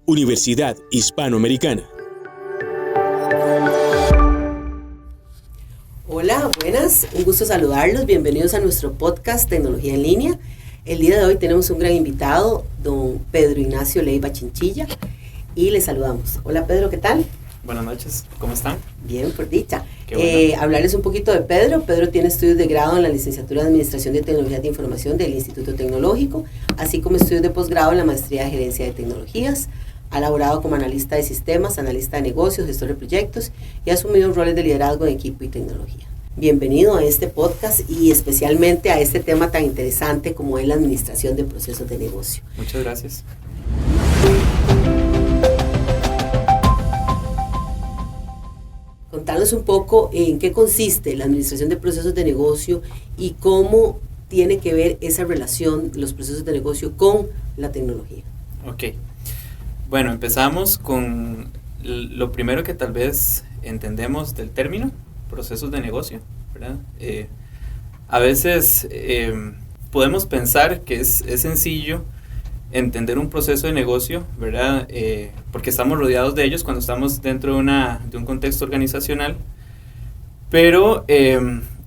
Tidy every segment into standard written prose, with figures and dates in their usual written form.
Universidad Hispanoamericana. Hola, buenas, un gusto saludarlos, bienvenidos a nuestro podcast Tecnología en Línea. El día de hoy tenemos un gran invitado, don Pedro Ignacio Leiva Chinchilla, y le saludamos. Hola Pedro, ¿qué tal? Buenas noches, ¿cómo están? Bien, por dicha. Qué bueno. Hablarles un poquito de Pedro. Pedro tiene estudios de grado en la licenciatura de Administración de Tecnologías de Información del Instituto Tecnológico, así como estudios de posgrado en la maestría de Gerencia de Tecnologías. Ha laborado como analista de sistemas, analista de negocios, gestor de proyectos y ha asumido roles de liderazgo en equipo y tecnología. Bienvenido a este podcast y especialmente a este tema tan interesante como es la administración de procesos de negocio. Muchas gracias. Contanos un poco en qué consiste la administración de procesos de negocio y cómo tiene que ver esa relación de los procesos de negocio con la tecnología. Ok. Bueno, empezamos con lo primero que tal vez entendemos del término, procesos de negocio, ¿verdad? A veces podemos pensar que es sencillo entender un proceso de negocio, ¿verdad? Porque estamos rodeados de ellos cuando estamos dentro de un contexto organizacional, pero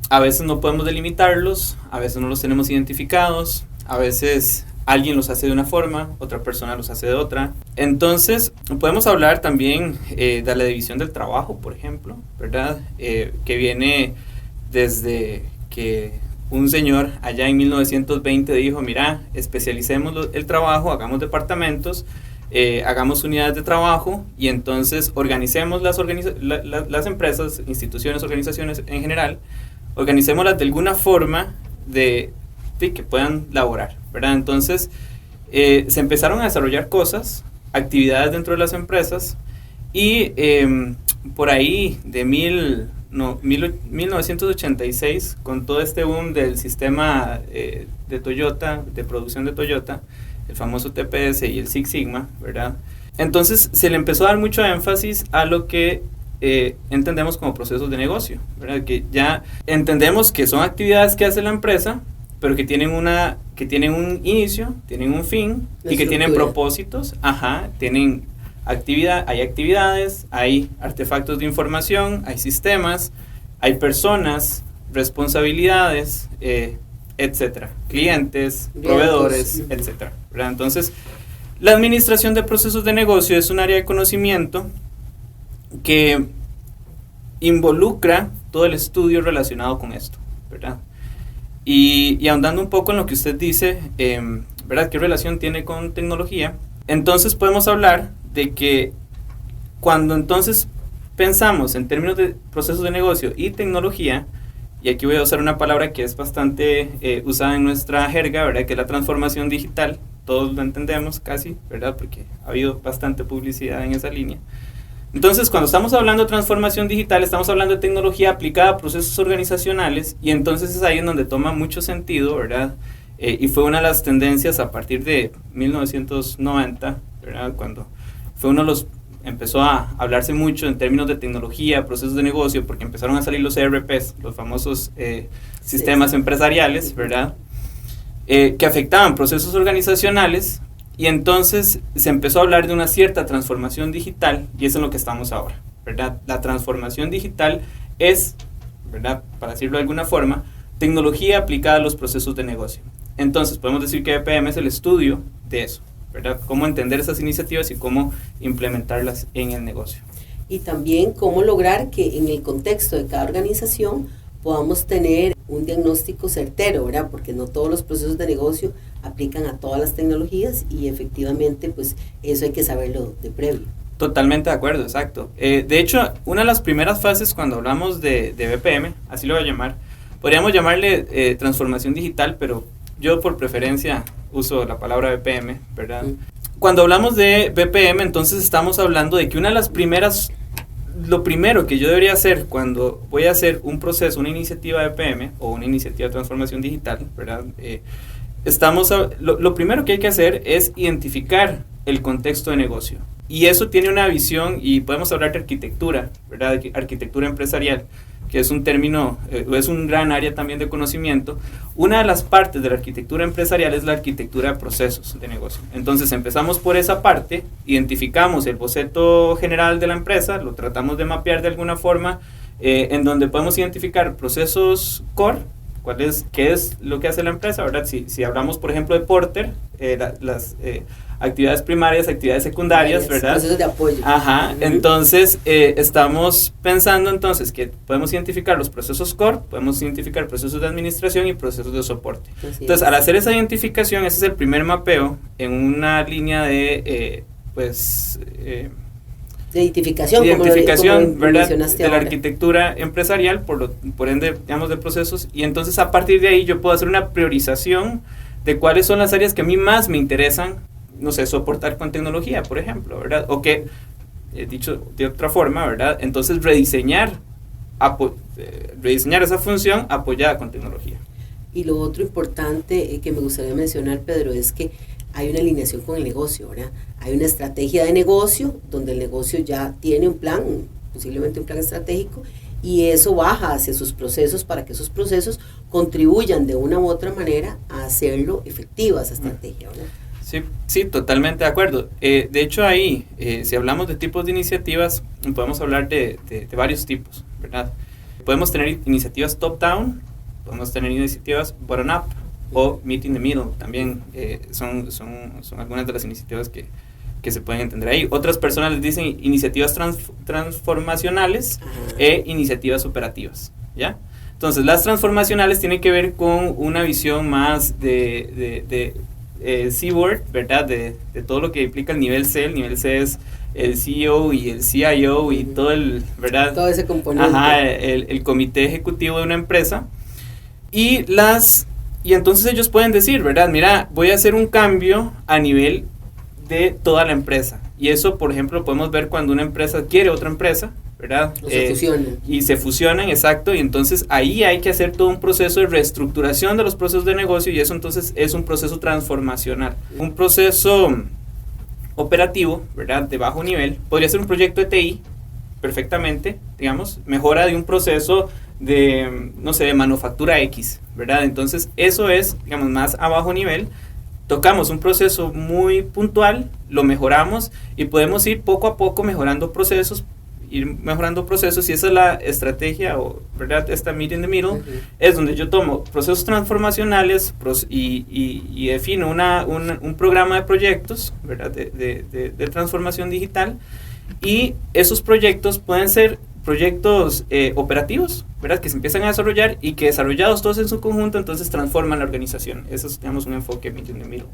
a veces no podemos delimitarlos, a veces no los tenemos identificados, a veces alguien los hace de una forma, otra persona los hace de otra. Entonces, podemos hablar también de la división del trabajo, por ejemplo, ¿verdad? Que viene desde que un señor allá en 1920 dijo, mira, especialicemos el trabajo, hagamos departamentos, hagamos unidades de trabajo y entonces organicemos las empresas, instituciones, organizaciones en general, organicémoslas de alguna forma de que puedan laborar, ¿verdad? Entonces, se empezaron a desarrollar cosas, actividades dentro de las empresas y por ahí de 1986, con todo este boom del sistema de Toyota, de producción de Toyota, el famoso TPS y el Six Sigma, ¿verdad? Entonces, se le empezó a dar mucho énfasis a lo que entendemos como procesos de negocio, ¿verdad? Que ya entendemos que son actividades que hace la empresa, pero que tienen un inicio, tienen un fin y que tienen propósitos, tienen hay actividades, hay artefactos de información, hay sistemas, hay personas, responsabilidades, etcétera, clientes, proveedores, etcétera, ¿verdad? Entonces, la administración de procesos de negocio es un área de conocimiento que involucra todo el estudio relacionado con esto, ¿verdad? Y ahondando un poco en lo que usted dice, ¿verdad? ¿Qué relación tiene con tecnología? Entonces podemos hablar de que cuando entonces pensamos en términos de procesos de negocio y tecnología, y aquí voy a usar una palabra que es bastante usada en nuestra jerga, ¿verdad? Que es la transformación digital, todos lo entendemos casi, ¿verdad? Porque ha habido bastante publicidad en esa línea. Entonces, cuando estamos hablando de transformación digital, estamos hablando de tecnología aplicada a procesos organizacionales y entonces es ahí en donde toma mucho sentido, ¿verdad? Y fue una de las tendencias a partir de 1990, ¿verdad? Cuando fue uno de los, empezó a hablarse mucho en términos de tecnología, procesos de negocio, porque empezaron a salir los ERPs, los famosos sistemas empresariales, ¿verdad? Que afectaban procesos organizacionales. Y entonces se empezó a hablar de una cierta transformación digital y eso es lo que estamos ahora, ¿verdad? La transformación digital es, ¿verdad? Para decirlo de alguna forma, tecnología aplicada a los procesos de negocio. Entonces podemos decir que BPM es el estudio de eso, ¿verdad? Cómo entender esas iniciativas y cómo implementarlas en el negocio. Y también cómo lograr que en el contexto de cada organización podamos tener un diagnóstico certero, ¿verdad? Porque no todos los procesos de negocio aplican a todas las tecnologías y efectivamente pues eso hay que saberlo de previo. Totalmente de acuerdo, exacto. De hecho, una de las primeras fases cuando hablamos de BPM, así lo voy a llamar, podríamos llamarle transformación digital, pero yo por preferencia uso la palabra BPM, ¿verdad? Cuando hablamos de BPM, entonces estamos hablando de que una de las primeras, lo primero que yo debería hacer cuando voy a hacer un proceso, una iniciativa de BPM o una iniciativa de transformación digital, ¿verdad? Lo primero que hay que hacer es identificar el contexto de negocio. Y eso tiene una visión, y podemos hablar de arquitectura, ¿verdad? De arquitectura empresarial, que es un término, es un gran área también de conocimiento, una de las partes de la arquitectura empresarial es la arquitectura de procesos de negocio. Entonces empezamos por esa parte, identificamos el boceto general de la empresa, lo tratamos de mapear de alguna forma, en donde podemos identificar procesos core, qué es lo que hace la empresa, ¿verdad? Si hablamos, por ejemplo, de Porter, las actividades primarias, actividades secundarias, ¿verdad? Procesos de apoyo. Ajá, entonces estamos pensando entonces que podemos identificar los procesos core, podemos identificar procesos de administración y procesos de soporte. Entonces, al hacer esa identificación, ese es el primer mapeo en una línea de, de identificación, como ¿verdad? De la arquitectura empresarial, por ende, digamos, de procesos, y entonces a partir de ahí yo puedo hacer una priorización de cuáles son las áreas que a mí más me interesan, no sé, soportar con tecnología, por ejemplo, ¿verdad? O que, dicho de otra forma, ¿verdad? Entonces rediseñar esa función apoyada con tecnología. Y lo otro importante que me gustaría mencionar, Pedro, es que hay una alineación con el negocio, ¿verdad? Hay una estrategia de negocio, donde el negocio ya tiene un plan, posiblemente un plan estratégico, y eso baja hacia sus procesos para que esos procesos contribuyan de una u otra manera a hacerlo efectiva esa estrategia, ¿verdad? Sí, totalmente de acuerdo. De hecho, ahí, si hablamos de tipos de iniciativas, podemos hablar de varios tipos, ¿verdad? Podemos tener iniciativas top-down, podemos tener iniciativas bottom-up, o meet in the middle, también son algunas de las iniciativas que se pueden entender ahí. Otras personas les dicen iniciativas transformacionales e iniciativas operativas, ¿ya? Entonces, las transformacionales tienen que ver con una visión más de C-word, ¿verdad? De todo lo que implica el nivel C. El nivel C es el CEO y el CIO y todo el, ¿verdad? Todo ese componente. Ajá, el comité ejecutivo de una empresa. Y entonces ellos pueden decir, ¿verdad? Mira, voy a hacer un cambio a nivel de toda la empresa. Y eso, por ejemplo, podemos ver cuando una empresa adquiere otra empresa, ¿verdad? O se fusionan. Y se fusionan, exacto. Y entonces ahí hay que hacer todo un proceso de reestructuración de los procesos de negocio, y eso entonces es un proceso transformacional. Un proceso operativo, ¿verdad? De bajo nivel. Podría ser un proyecto de TI, perfectamente, digamos, mejora de un proceso de, no sé, de manufactura X, ¿verdad? Entonces, eso es, digamos, más a bajo nivel. Tocamos un proceso muy puntual, lo mejoramos y podemos ir poco a poco mejorando procesos, y esa es la estrategia, o, ¿verdad? Esta meet in the middle, es donde yo tomo procesos transformacionales y defino un programa de proyectos, ¿verdad? De transformación digital, y esos proyectos pueden ser proyectos operativos, ¿verdad? Que se empiezan a desarrollar y que, desarrollados todos en su conjunto, entonces transforman la organización. Eso es, digamos, un enfoque meet in the middle.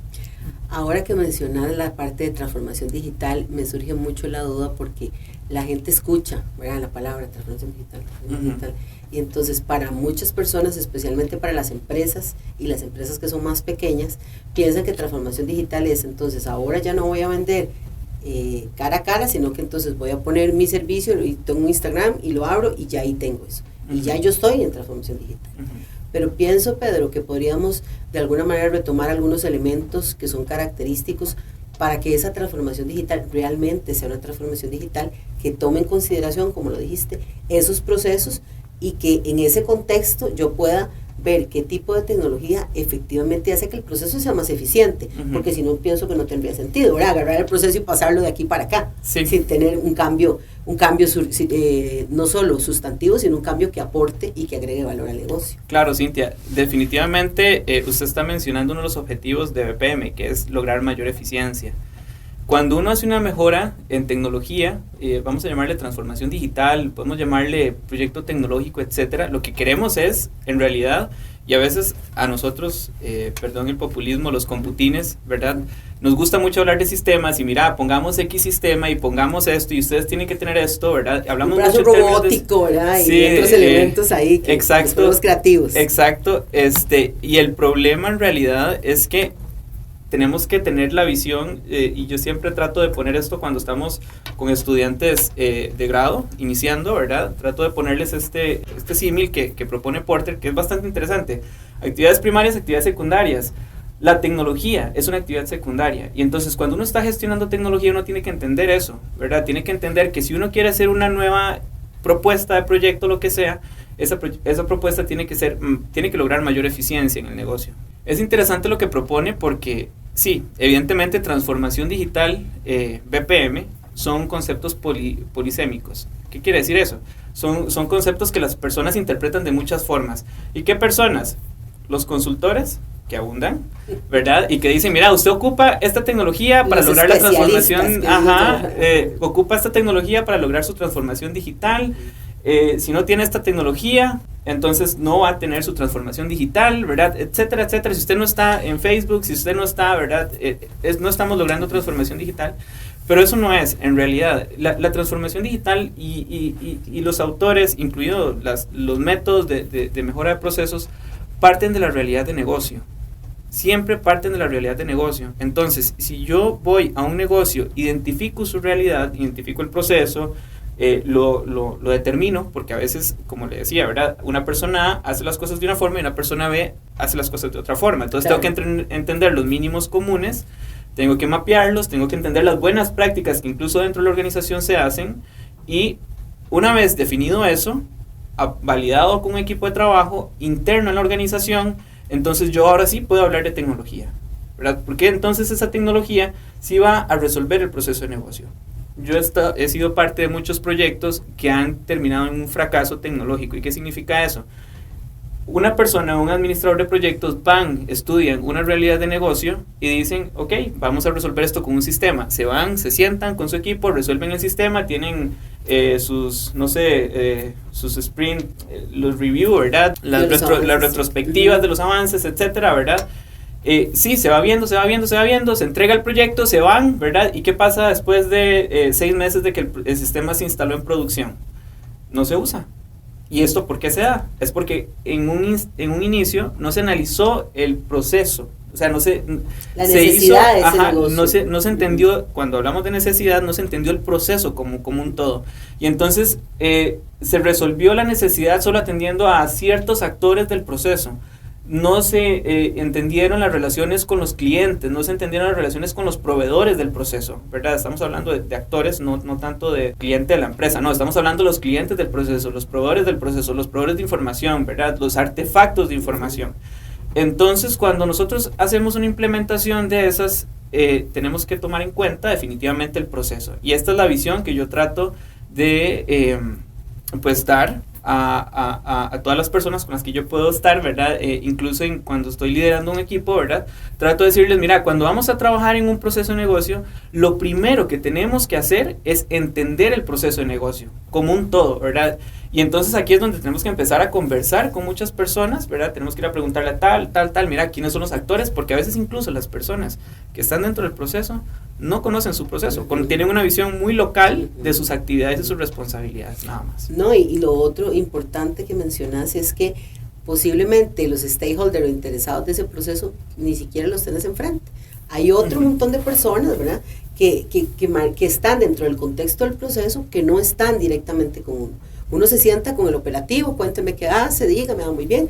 Ahora que mencionas la parte de transformación digital, me surge mucho la duda porque la gente escucha, ¿verdad? La palabra transformación digital, y entonces para muchas personas, especialmente para las empresas y las empresas que son más pequeñas, piensan que transformación digital es, entonces ahora ya no voy a vender cara a cara, sino que entonces voy a poner mi servicio y tengo un Instagram y lo abro y ya ahí tengo eso. Y ya yo estoy en transformación digital. Pero pienso, Pedro, que podríamos de alguna manera retomar algunos elementos que son característicos para que esa transformación digital realmente sea una transformación digital que tome en consideración, como lo dijiste, esos procesos, y que en ese contexto yo pueda ver qué tipo de tecnología efectivamente hace que el proceso sea más eficiente, porque si no, pienso que no tendría sentido, ¿verdad? Agarrar el proceso y pasarlo de aquí para acá, sin tener un cambio no solo sustantivo, sino un cambio que aporte y que agregue valor al negocio. Claro, Cintia, definitivamente usted está mencionando uno de los objetivos de BPM, que es lograr mayor eficiencia. Cuando uno hace una mejora en tecnología, vamos a llamarle transformación digital, podemos llamarle proyecto tecnológico, etcétera, lo que queremos es, en realidad, y a veces a nosotros, perdón el populismo, los computines, ¿verdad? Nos gusta mucho hablar de sistemas y mira, pongamos X sistema y pongamos esto y ustedes tienen que tener esto, ¿verdad? Hablamos un brazo mucho robótico, ¿verdad? Sí, y otros elementos ahí que somos creativos. Exacto, y el problema en realidad es que tenemos que tener la visión, y yo siempre trato de poner esto cuando estamos con estudiantes de grado, iniciando, ¿verdad? Trato de ponerles este símil que propone Porter, que es bastante interesante. Actividades primarias, actividades secundarias. La tecnología es una actividad secundaria, y entonces cuando uno está gestionando tecnología uno tiene que entender eso, ¿verdad? Tiene que entender que si uno quiere hacer una nueva propuesta de proyecto, lo que sea, esa propuesta tiene que lograr mayor eficiencia en el negocio. Es interesante lo que propone porque, sí, evidentemente transformación digital, BPM, son conceptos polisémicos. ¿Qué quiere decir eso? Son conceptos que las personas interpretan de muchas formas. ¿Y qué personas? Los consultores, que abundan, ¿verdad? Y que dicen, mira, usted ocupa esta tecnología para lograr la transformación, ocupa esta tecnología para lograr su transformación digital. Si no tiene esta tecnología, entonces no va a tener su transformación digital, ¿verdad? Etcétera, etcétera. Si usted no está en Facebook, si usted no está, ¿verdad? No estamos logrando transformación digital. Pero eso no es, en realidad, la transformación digital y los autores, incluidos los métodos de mejora de procesos, parten de la realidad de negocio. Siempre parten de la realidad de negocio. Entonces, si yo voy a un negocio, identifico su realidad, identifico el proceso, lo determino, porque a veces, como le decía, ¿verdad? Una persona A hace las cosas de una forma y una persona B hace las cosas de otra forma. Entonces, claro, tengo que entender los mínimos comunes, tengo que mapearlos, tengo que entender las buenas prácticas que incluso dentro de la organización se hacen, y una vez definido eso, validado con un equipo de trabajo interno en la organización, entonces yo ahora sí puedo hablar de tecnología, ¿verdad? Porque entonces esa tecnología sí va a resolver el proceso de negocio. Yo he sido parte de muchos proyectos que han terminado en un fracaso tecnológico. ¿Y qué significa eso? Una persona, un administrador de proyectos estudian una realidad de negocio y dicen, ok, vamos a resolver esto con un sistema. Se van, se sientan con su equipo, resuelven el sistema, tienen sus sprint, los review, ¿verdad? Las retrospectivas de los avances, etcétera, ¿verdad? Sí, se va viendo, se entrega el proyecto, se van, ¿verdad? ¿Y qué pasa después de 6 meses de que el sistema se instaló en producción? No se usa. ¿Y esto por qué se da? Es porque en un inicio no se analizó el proceso. O sea, no se entendió, cuando hablamos de necesidad, no se entendió el proceso como un todo. Y entonces se resolvió la necesidad solo atendiendo a ciertos actores del proceso. No se entendieron las relaciones con los clientes, no se entendieron las relaciones con los proveedores del proceso, ¿verdad? Estamos hablando de actores, no tanto de cliente de la empresa, no, estamos hablando de los clientes del proceso, los proveedores del proceso, los proveedores de información, ¿verdad? Los artefactos de información. Entonces, cuando nosotros hacemos una implementación de esas, tenemos que tomar en cuenta definitivamente el proceso. Y esta es la visión que yo trato de dar a todas las personas con las que yo puedo estar, ¿verdad? Incluso cuando estoy liderando un equipo, ¿verdad? Trato de decirles, mira, cuando vamos a trabajar en un proceso de negocio, lo primero que tenemos que hacer es entender el proceso de negocio como un todo, ¿verdad? Y entonces aquí es donde tenemos que empezar a conversar con muchas personas, ¿verdad? Tenemos que ir a preguntarle a tal, mira, ¿quiénes son los actores? Porque a veces incluso las personas que están dentro del proceso no conocen su proceso, tienen una visión muy local de sus actividades y sus responsabilidades, nada más. No, y lo otro importante que mencionas es que posiblemente los stakeholders o interesados de ese proceso ni siquiera los tenés enfrente. Hay otro montón de personas, ¿verdad? Que están dentro del contexto del proceso, que no están directamente con uno. Uno se sienta con el operativo, cuénteme qué hace, dígame, va muy bien,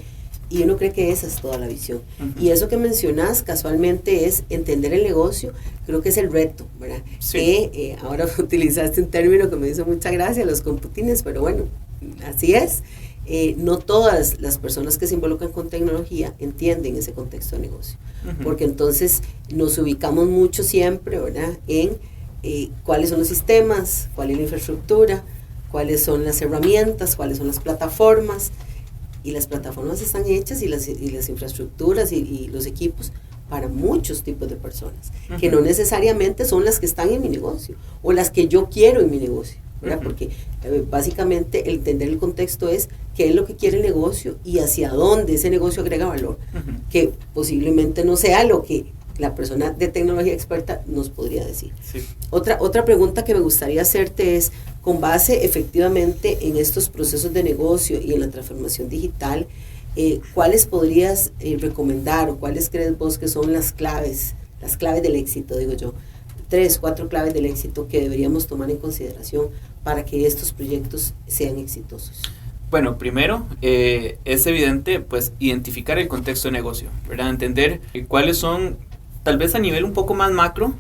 y uno cree que esa es toda la visión. Y eso que mencionas casualmente es entender el negocio, creo que es el reto, ¿verdad? Sí. Ahora utilizaste un término que me hizo mucha gracia, los computines, pero bueno, así es. No todas las personas que se involucran con tecnología entienden ese contexto de negocio, porque entonces nos ubicamos mucho siempre, ¿verdad?, en cuáles son los sistemas, cuál es la infraestructura, cuáles son las herramientas, cuáles son las plataformas, y las plataformas están hechas y las infraestructuras y los equipos para muchos tipos de personas, que no necesariamente son las que están en mi negocio o las que yo quiero en mi negocio, ¿verdad? Porque básicamente el entender el contexto es qué es lo que quiere el negocio y hacia dónde ese negocio agrega valor, que posiblemente no sea lo que la persona de tecnología experta nos podría decir. Sí. Otra pregunta que me gustaría hacerte es, con base efectivamente en estos procesos de negocio y en la transformación digital, ¿cuáles podrías recomendar o cuáles crees vos que son las claves del éxito, digo yo? 3, 4 claves del éxito que deberíamos tomar en consideración para que estos proyectos sean exitosos. Bueno, primero es evidente pues identificar el contexto de negocio, ¿verdad? Entender cuáles son, tal vez a nivel un poco más macro,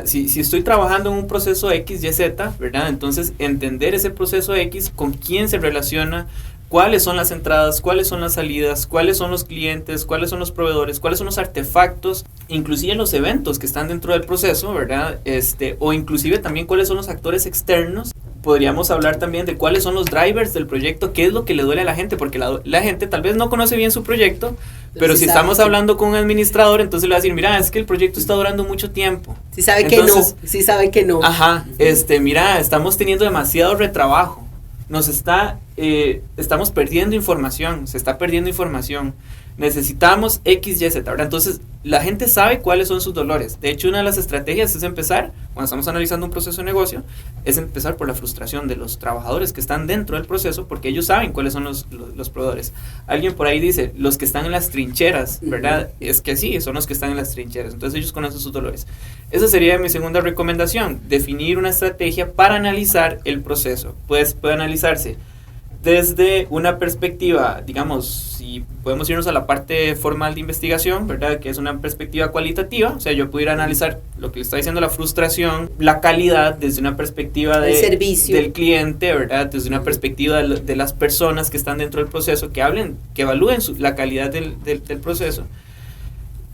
si estoy trabajando en un proceso X, Y, Z, ¿verdad? Entonces entender ese proceso X, con quién se relaciona, cuáles son las entradas, cuáles son las salidas, cuáles son los clientes, cuáles son los proveedores, cuáles son los artefactos, inclusive los eventos que están dentro del proceso, ¿verdad? O inclusive también cuáles son los actores externos. Podríamos hablar también de cuáles son los drivers del proyecto, qué es lo que le duele a la gente, porque la gente tal vez no conoce bien su proyecto, pero si estamos hablando con un administrador, entonces le va a decir, mira, es que el proyecto está durando mucho tiempo. Sí sabe que no, sí sabe que no. Ajá, mira, estamos teniendo demasiado retrabajo, estamos perdiendo información, se está perdiendo información. Necesitamos X, Y, Z, ¿verdad? Entonces, la gente sabe cuáles son sus dolores. De hecho, una de las estrategias es empezar, cuando estamos analizando un proceso de negocio, es empezar por la frustración de los trabajadores que están dentro del proceso, porque ellos saben cuáles son los proveedores. Alguien por ahí dice, los que están en las trincheras, ¿verdad? Es que sí, son los que están en las trincheras. Entonces, ellos conocen sus dolores. Esa sería mi segunda recomendación, definir una estrategia para analizar el proceso. Puede analizarse desde una perspectiva, digamos, si podemos irnos a la parte formal de investigación, ¿verdad? Que es una perspectiva cualitativa, o sea, yo pudiera analizar lo que le está diciendo la frustración, la calidad desde una perspectiva del cliente, ¿verdad? Desde una perspectiva de las personas que están dentro del proceso, que evalúen la calidad del proceso.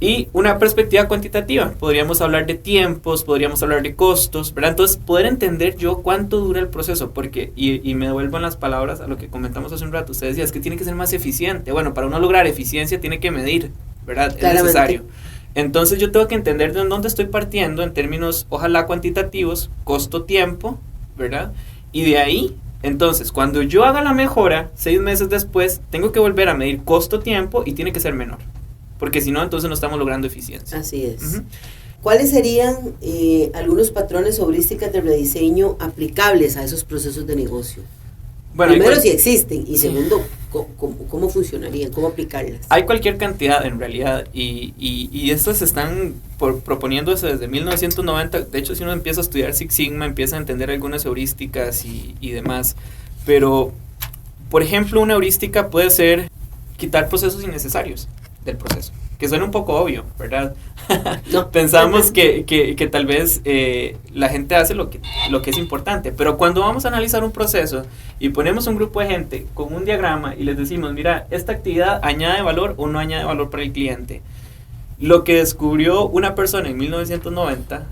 Y una perspectiva cuantitativa, podríamos hablar de tiempos, podríamos hablar de costos, ¿verdad? Entonces, poder entender yo cuánto dura el proceso, porque, y me devuelvo en las palabras a lo que comentamos hace un rato, usted decía, es que tiene que ser más eficiente. Bueno, para uno lograr eficiencia tiene que medir, ¿verdad? Claramente. Es necesario. Entonces, yo tengo que entender de dónde estoy partiendo en términos, ojalá cuantitativos, costo-tiempo, ¿verdad? Y de ahí, entonces, cuando yo haga la mejora, 6 meses después, tengo que volver a medir costo-tiempo y tiene que ser menor. Porque si no, entonces no estamos logrando eficiencia. Así es. ¿Cuáles serían algunos patrones o heurísticas de rediseño aplicables a esos procesos de negocio? Bueno, primero, si existen, y segundo, ¿cómo funcionarían? ¿Cómo aplicarlas? Hay cualquier cantidad, en realidad, y estas se están proponiéndose desde 1990. De hecho, si uno empieza a estudiar Six Sigma, empieza a entender algunas heurísticas y demás. Pero, por ejemplo, una heurística puede ser quitar procesos innecesarios del proceso, que suena un poco obvio, ¿verdad? No. Pensamos que tal vez la gente hace lo que es importante, pero cuando vamos a analizar un proceso y ponemos un grupo de gente con un diagrama y les decimos, mira, esta actividad añade valor o no añade valor para el cliente. Lo que descubrió una persona en 1990,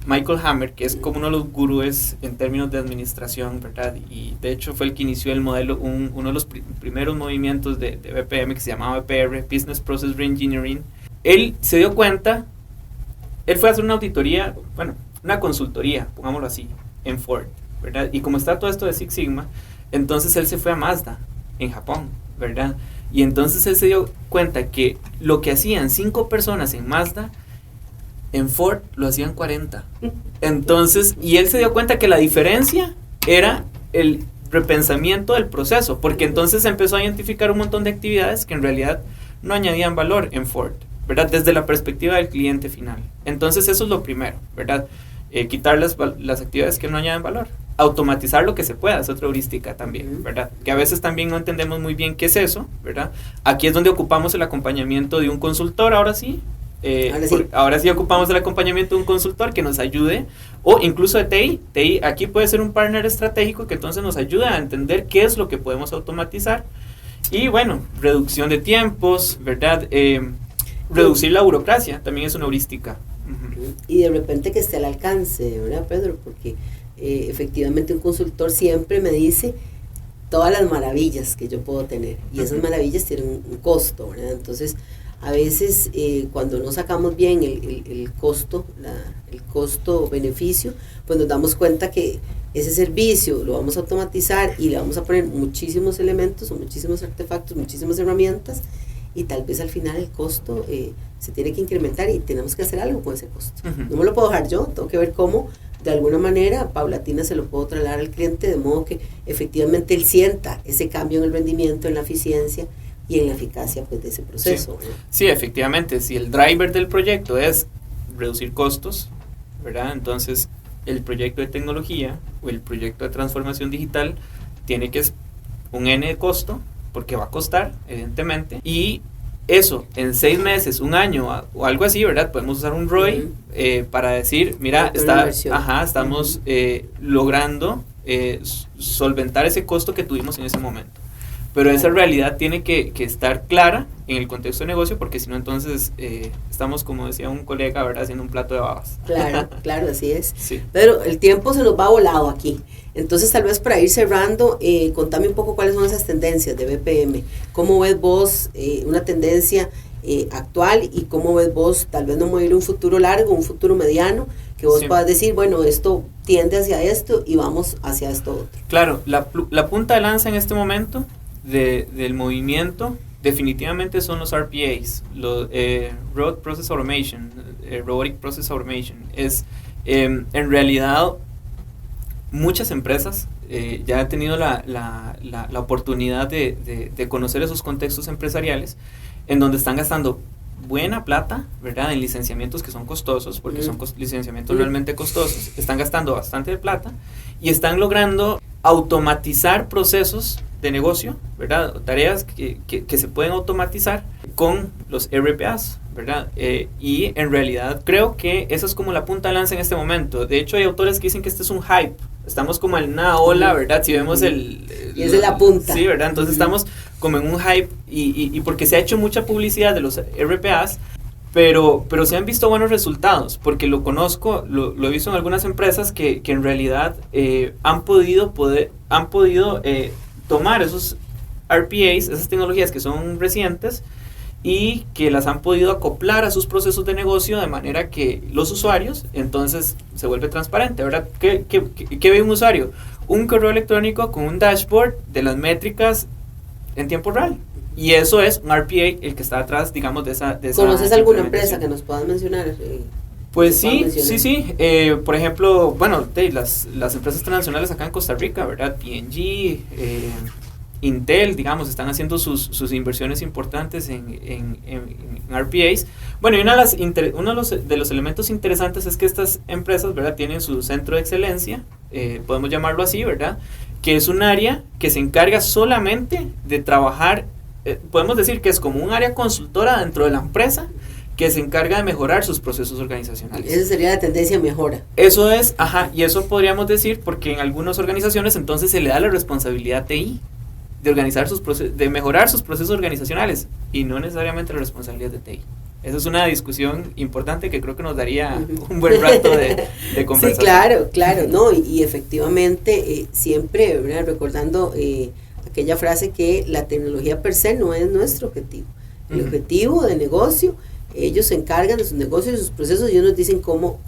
Michael Hammer, que es como uno de los gurúes en términos de administración, ¿verdad? Y de hecho fue el que inició el modelo, uno de los primeros movimientos de BPM, que se llamaba BPR, Business Process Reengineering. Él se dio cuenta, él fue a hacer una auditoría, bueno, una consultoría, pongámoslo así, en Ford, ¿verdad? Y como está todo esto de Six Sigma, entonces él se fue a Mazda, en Japón, ¿verdad? Y entonces él se dio cuenta que lo que hacían 5 personas en Mazda, en Ford lo hacían 40. Entonces, y él se dio cuenta que la diferencia era el repensamiento del proceso, porque entonces empezó a identificar un montón de actividades que en realidad no añadían valor en Ford, ¿verdad? Desde la perspectiva del cliente final. Entonces eso es lo primero, ¿verdad? Quitar las actividades que no añaden valor. Automatizar lo que se pueda, es otra heurística también, ¿verdad? Que a veces también no entendemos muy bien qué es eso, ¿verdad? Aquí es donde ocupamos el acompañamiento de un consultor, ahora sí. Ahora sí ocupamos el acompañamiento de un consultor que nos ayude, o incluso de TI. TI aquí puede ser un partner estratégico que entonces nos ayuda a entender qué es lo que podemos automatizar. Y bueno, reducción de tiempos, ¿verdad? Reducir la burocracia, también es una heurística. Y de repente que esté al alcance, ¿verdad, Pedro? Porque efectivamente un consultor siempre me dice todas las maravillas que yo puedo tener, y esas maravillas tienen un costo, ¿verdad? Entonces, a veces cuando no sacamos bien el costo-beneficio, pues nos damos cuenta que ese servicio lo vamos a automatizar y le vamos a poner muchísimos elementos o muchísimos artefactos, muchísimas herramientas, y tal vez al final el costo se tiene que incrementar y tenemos que hacer algo con ese costo. No me lo puedo dejar yo, tengo que ver cómo de alguna manera paulatina se lo puedo trasladar al cliente, de modo que efectivamente él sienta ese cambio en el rendimiento, en la eficiencia y en la eficacia, pues, de ese proceso. Sí, efectivamente, si el driver del proyecto es reducir costos, ¿verdad? Entonces el proyecto de tecnología o el proyecto de transformación digital tiene que ser un N de costo, porque va a costar, evidentemente, y eso en 6 meses, un año o algo así, ¿verdad? Podemos usar un ROI para decir, mira, estamos logrando solventar ese costo que tuvimos en ese momento. pero esa realidad tiene que estar clara en el contexto de negocio, porque si no, entonces estamos, como decía un colega, ¿verdad?, haciendo un plato de babas. Claro, claro, así es. Sí. Pero el tiempo se nos va volado aquí. Entonces, tal vez para ir cerrando, contame un poco cuáles son esas tendencias de BPM. ¿Cómo ves vos una tendencia actual y cómo ves vos, tal vez no me voy a ir un futuro largo, un futuro mediano, que vos puedas decir, bueno, esto tiende hacia esto y vamos hacia esto otro? Claro, la punta de lanza en este momento del movimiento definitivamente son los RPAs, los Robotic Process Automation. Es, en realidad, muchas empresas ya han tenido la oportunidad de conocer esos contextos empresariales en donde están gastando buena plata, ¿verdad?, en licenciamientos que son costosos, porque son licenciamientos realmente costosos, están gastando bastante de plata y están logrando automatizar procesos de negocio, ¿verdad?, tareas que se pueden automatizar con los RPAs, ¿verdad? Y en realidad creo que esa es como la punta de lanza en este momento. De hecho, hay autores que dicen que este es un hype. Estamos como en una ola, ¿verdad? Si vemos y es de la punta. Sí, ¿verdad? Entonces estamos como en un hype y porque se ha hecho mucha publicidad de los RPAs, pero se han visto buenos resultados, porque lo conozco, lo he visto en algunas empresas que en realidad han podido tomar esos RPAs, esas tecnologías que son recientes, y que las han podido acoplar a sus procesos de negocio de manera que los usuarios, entonces se vuelve transparente, ¿verdad? ¿Qué ve un usuario? Un correo electrónico con un dashboard de las métricas en tiempo real. Y eso es un RPA el que está atrás, digamos, de esa ¿Conoces alguna empresa que nos puedas mencionar? Pues sí. Por ejemplo, bueno, las empresas transnacionales acá en Costa Rica, ¿verdad? P&G, Intel, digamos, están haciendo sus inversiones importantes en RPAs. Bueno, y uno de los elementos interesantes es que estas empresas, ¿verdad?, tienen su centro de excelencia, podemos llamarlo así, ¿verdad?, que es un área que se encarga solamente de trabajar, podemos decir que es como un área consultora dentro de la empresa, que se encarga de mejorar sus procesos organizacionales. Esa sería la tendencia mejora. Eso es, y eso podríamos decir porque en algunas organizaciones entonces se le da la responsabilidad TI de organizar de mejorar sus procesos organizacionales y no necesariamente la responsabilidad de TI. Esa es una discusión importante que creo que nos daría un buen rato de conversación. Sí, claro, no, y efectivamente siempre, ¿verdad?, recordando aquella frase que la tecnología per se no es nuestro objetivo. El objetivo de negocio, ellos se encargan de sus negocios y sus procesos y ellos nos dicen cómo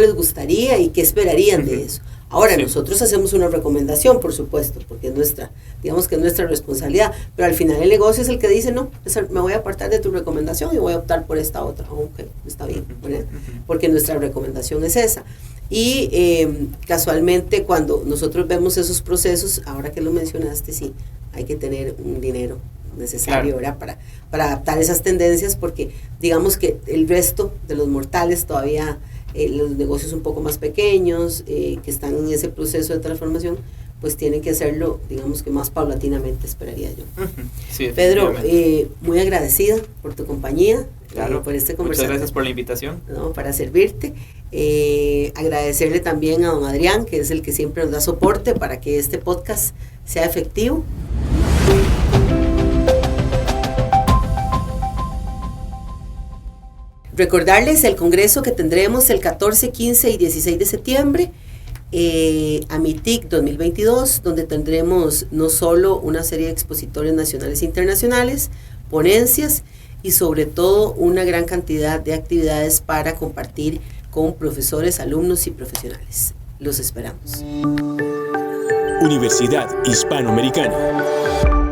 les gustaría y qué esperarían de eso. Ahora, nosotros hacemos una recomendación, por supuesto, porque es digamos que es nuestra responsabilidad, pero al final el negocio es el que dice, no, me voy a apartar de tu recomendación y voy a optar por esta otra. Ok, está bien, ¿verdad? Porque nuestra recomendación es esa. Y casualmente cuando nosotros vemos esos procesos, ahora que lo mencionaste, sí, hay que tener un dinero necesario, ¿verdad?, para adaptar esas tendencias, porque digamos que el resto de los mortales todavía, los negocios un poco más pequeños, que están en ese proceso de transformación, pues tienen que hacerlo, digamos que más paulatinamente, esperaría yo. Sí, Pedro, muy agradecida por tu compañía, por este conversatorio. Muchas gracias por la invitación. No, para servirte. Agradecerle también a don Adrián, que es el que siempre nos da soporte para que este podcast sea efectivo. Recordarles el congreso que tendremos el 14, 15 y 16 de septiembre, AMITIC 2022, donde tendremos no solo una serie de expositores nacionales e internacionales, ponencias y sobre todo una gran cantidad de actividades para compartir con profesores, alumnos y profesionales. Los esperamos. Universidad Hispanoamericana.